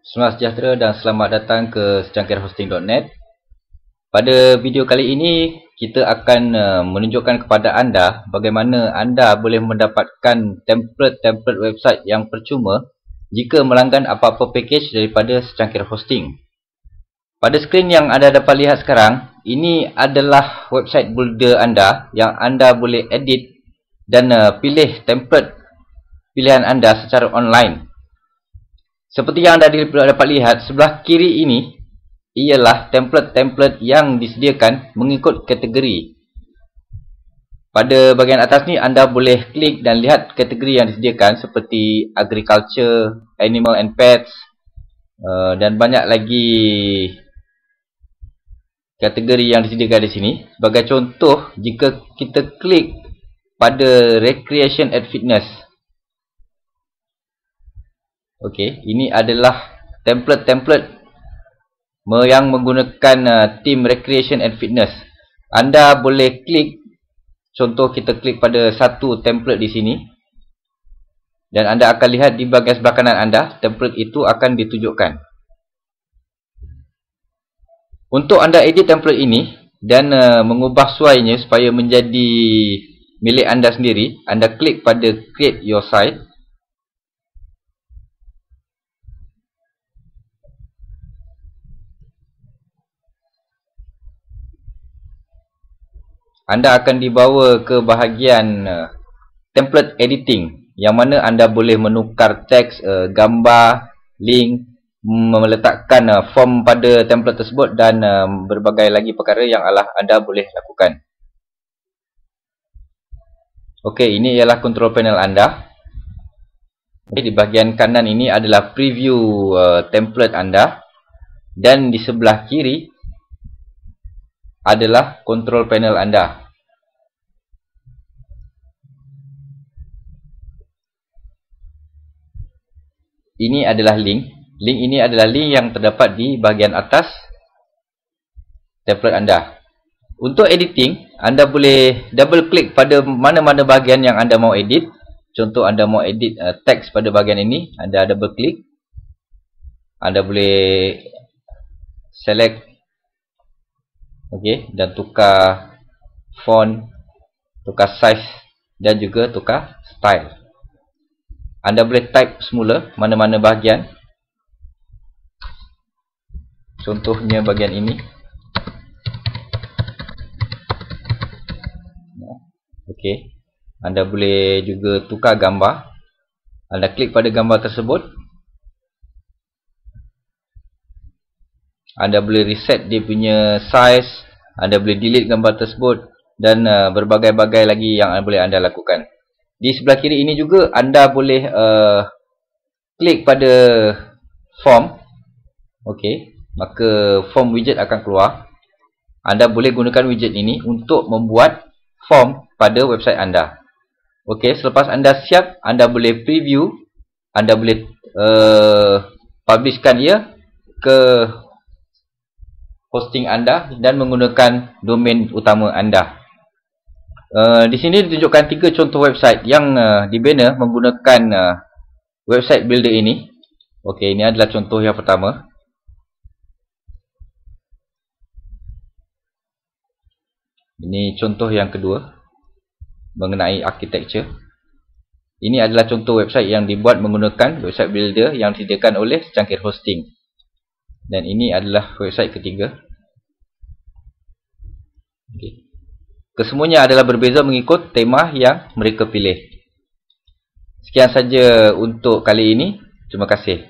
Selamat sejahtera dan selamat datang ke secangkirhosting.net. Pada video kali ini, kita akan menunjukkan kepada anda bagaimana anda boleh mendapatkan template website yang percuma jika melanggan apa-apa package daripada secangkir hosting. Pada skrin yang anda dapat lihat sekarang, ini adalah website builder anda yang anda boleh edit dan pilih template pilihan anda secara online. Seperti yang anda dapat lihat, sebelah kiri ini ialah template yang disediakan mengikut kategori. Pada bahagian atas ni anda boleh klik dan lihat kategori yang disediakan seperti agriculture, animal and pets dan banyak lagi kategori yang disediakan di sini. Sebagai contoh, jika kita klik pada recreation and fitness, okey, ini adalah template yang menggunakan theme recreation and fitness. Anda boleh klik, contoh kita klik pada satu template di sini, dan anda akan lihat di bahagian sebelah kanan anda, template itu akan ditunjukkan. Untuk anda edit template ini dan mengubah suainya supaya menjadi milik anda sendiri, anda klik pada create your site. Anda akan dibawa ke bahagian template editing, yang mana anda boleh menukar teks, gambar, link, meletakkan form pada template tersebut dan berbagai lagi perkara yang anda boleh lakukan. Okey, ini ialah control panel anda. Okay, di bahagian kanan ini adalah preview template anda, dan di sebelah kiri adalah control panel anda. Ini adalah link. Link ini adalah link yang terdapat di bahagian atas template anda. Untuk editing, anda boleh double klik pada mana-mana bahagian yang anda mau edit. Contoh, anda mau edit teks pada bahagian ini, anda double klik. Anda boleh select, okey, dan tukar font, tukar size dan juga tukar style. Anda boleh type semula mana-mana bahagian. Contohnya bahagian ini. Okey. Anda boleh juga tukar gambar. Anda klik pada gambar tersebut. Anda boleh reset dia punya size. Anda boleh delete gambar tersebut. Dan berbagai-bagai lagi yang boleh anda lakukan. Di sebelah kiri ini juga anda boleh klik pada form. Okey, maka form widget akan keluar. Anda boleh gunakan widget ini untuk membuat form pada website anda. Okey, selepas anda siap, anda boleh preview. Anda boleh publishkan ia ke hosting anda dan menggunakan domain utama anda. Di sini ditunjukkan 3 contoh website yang dibina menggunakan website builder ini. Okey, ini adalah contoh yang pertama. Ini contoh yang kedua mengenai architecture. Ini adalah contoh website yang dibuat menggunakan website builder yang disediakan oleh secangkir hosting. Dan ini adalah website ketiga. Okey. Kesemuanya adalah berbeza mengikut tema yang mereka pilih. Sekian saja untuk kali ini. Terima kasih.